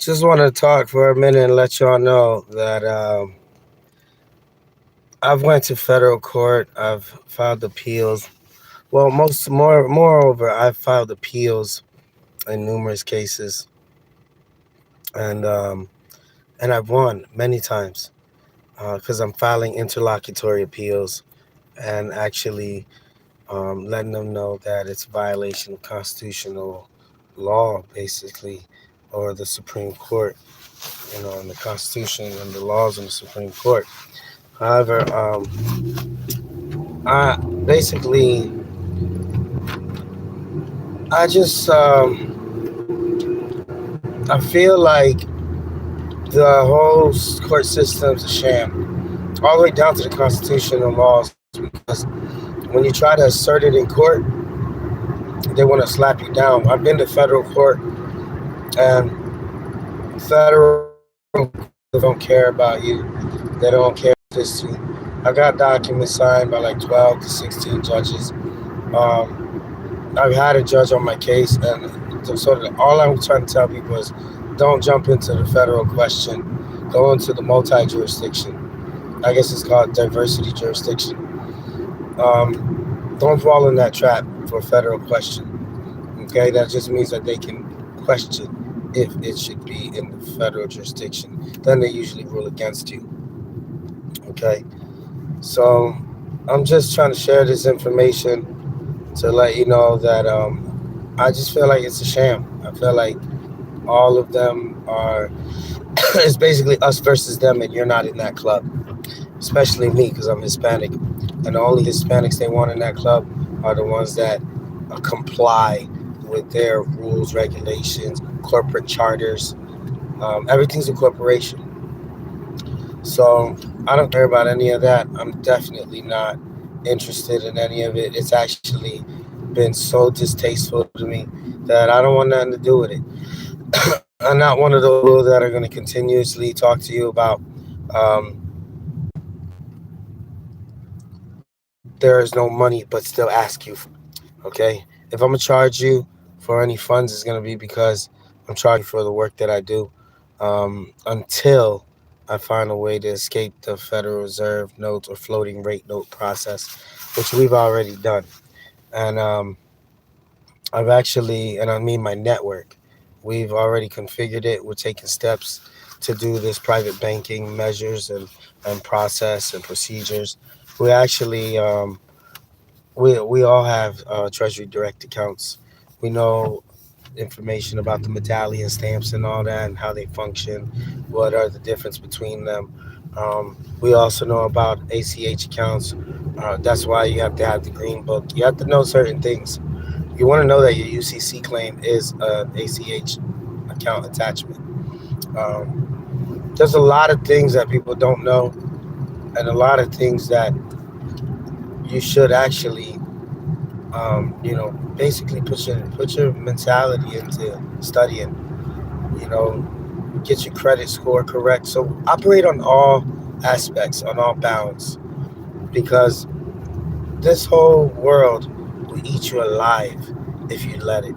Just want to talk for a minute and let y'all know that I've went to federal court. I've filed appeals. Well, moreover, I've filed appeals in numerous cases, and um, and I've won many times because I'm filing interlocutory appeals and actually letting them know that it's a violation of constitutional law, basically, or the Supreme Court, and the Constitution and the laws in the Supreme Court. However, I basically I just I feel like the whole court system's a sham, all the way down to the constitutional laws. Because when you try to assert it in court, they want to slap you down. I've been to federal court, and federal court don't care about you. They don't care about history. I got documents signed by like 12 to 16 judges. I've had a judge on my case, and so all I'm trying to tell people is don't jump into the federal question. Go into the multi jurisdiction. I guess it's called diversity jurisdiction. Don't fall in that trap for a federal question. Okay, that just means that they can question if it should be in the federal jurisdiction. Then they usually rule against you. Okay, so I'm just trying to share this information to let you know that I just feel like it's a sham. I feel like all of them are. It's basically us versus them, and you're not in that club. Especially me, because I'm Hispanic, and the only Hispanics they want in that club are the ones that comply with their rules, regulations, corporate charters. Everything's a corporation, so I don't care about any of that. I'm definitely not interested in any of it. It's actually been so distasteful to me that I don't want nothing to do with it. I'm not one of those people that are going to continuously talk to you about um, there is no money, but still ask you. Okay, if I'm gonna charge you for any funds, it's gonna be because I'm charging for the work that I do. Until I find a way to escape the Federal Reserve notes or floating rate note process, which we've already done. And I've actually, and I mean my network, we've already configured it. We're taking steps to do this private banking measures and process and procedures. We actually, we all have Treasury Direct accounts. We know information about the medallion stamps and all that and how they function, what are the difference between them. We also know about ACH accounts. That's why you have to have the green book. You have to know certain things. You want to know that your UCC claim is an ACH account attachment. There's a lot of things that people don't know, and a lot of things that you should actually, basically put your mentality into studying. You know, get your credit score correct. So operate on all aspects, on all bounds, because this whole world will eat you alive if you let it.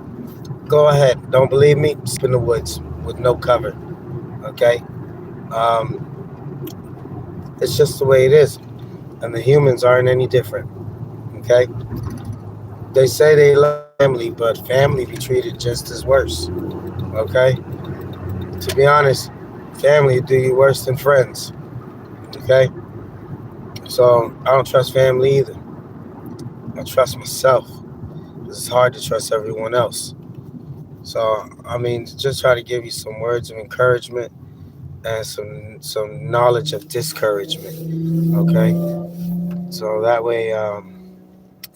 Go ahead. Don't believe me? Sleep in the woods with no cover. Okay. Um, it's just the way it is, and the humans aren't any different. Okay. They say they love family, but family be treated just as worse. Okay. To be honest, family do you worse than friends. Okay. So I don't trust family either. I trust myself. It's hard to trust everyone else. So I mean, just try to give you some words of encouragement and some knowledge of discouragement. Okay, so that way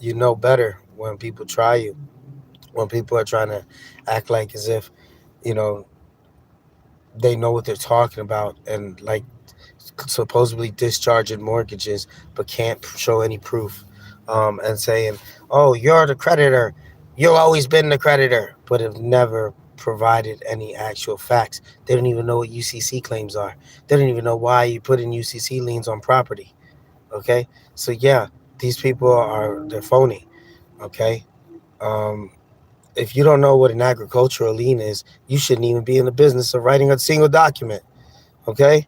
you know better when people try you, when people are trying to act like as if you know they know what they're talking about and like supposedly discharging mortgages but can't show any proof, and saying, "Oh, you're the creditor. You've always been the creditor," but have never provided any actual facts. They don't even know what UCC claims are. They don't even know why you put in UCC liens on property. Okay, so yeah, these people are they're phony. Okay, um, If you don't know what an agricultural lien is, you shouldn't even be in the business of writing a single document. Okay?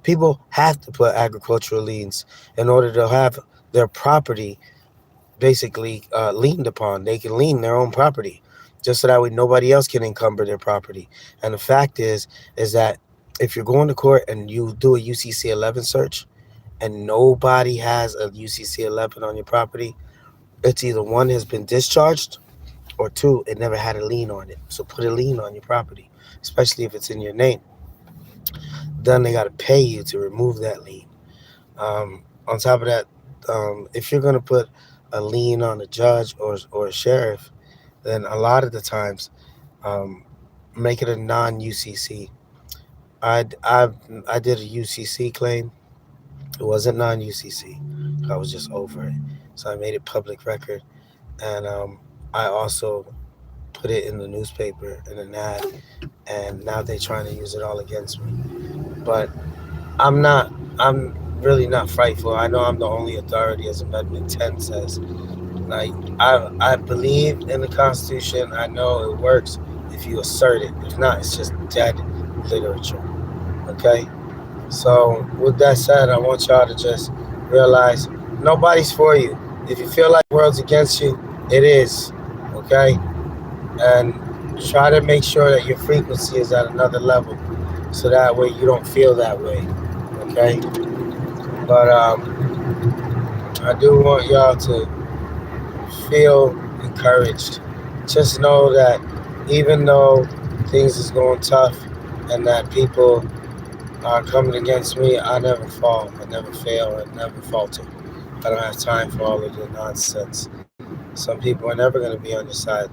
People have to put agricultural liens in order to have their property basically leaned upon. They can lien their own property, just so that way nobody else can encumber their property. And the fact is that if you're going to court and you do a UCC 11 search and nobody has a UCC 11 on your property, it's either one has been discharged or two, it never had a lien on it. So put a lien on your property, especially if it's in your name. Then they got to pay you to remove that lien. On top of that, if you're going to put a lien on a judge or a sheriff, then a lot of the times, um, make it a non UCC. I I did a UCC claim. It wasn't non UCC. I was just over it, so I made it public record, and I also put it in the newspaper in an ad, and now they're trying to use it all against me. But I'm not. I'm really not frightful. I know I'm the only authority, as Amendment 10 says. Like I believe in the Constitution. I know it works if you assert it. If not, it's just dead literature. Okay. So with that said, I want y'all to just realize nobody's for you. If you feel like the world's against you, it is. Okay. And try to make sure that your frequency is at another level, so that way you don't feel that way. Okay. But I do want y'all to feel encouraged. Just know that even though things is going tough and that people are coming against me, I never fall, I never fail, I never falter. I don't have time for all of the nonsense. Some people are never going to be on your side.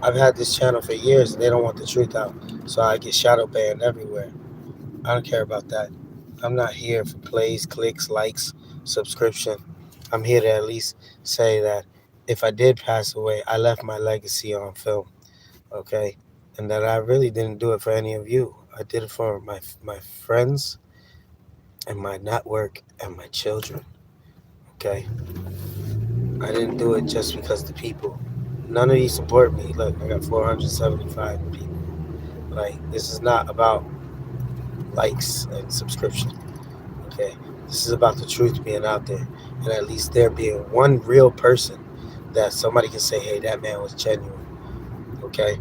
I've had this channel for years and they don't want the truth out, so I get shadow banned everywhere. I don't care about that. I'm not here for plays, clicks, likes, subscription. I'm here to at least say that if I did pass away, I left my legacy on film, okay? And that I really didn't do it for any of you. I did it for my friends and my network and my children, okay? I didn't do it just because the people. None of you support me. Look, I got 475 people. Like, this is not about likes and subscription. Okay, this is about the truth being out there, and at least there being one real person that somebody can say, "Hey, that man was genuine." Okay,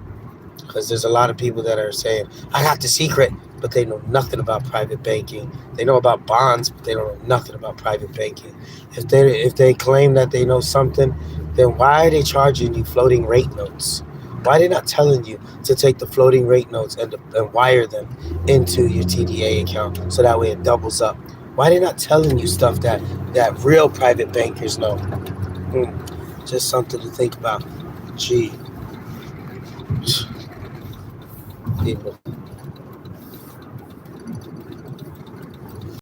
because there's a lot of people that are saying, "I got the secret," but they know nothing about private banking. They know about bonds, but they don't know nothing about private banking. If they claim that they know something, then why are they charging you floating rate notes? Why are they not telling you to take the floating rate notes and wire them into your TDA account so that way it doubles up? Why are they not telling you stuff that real private bankers know? Hmm. Just something to think about. Gee, people.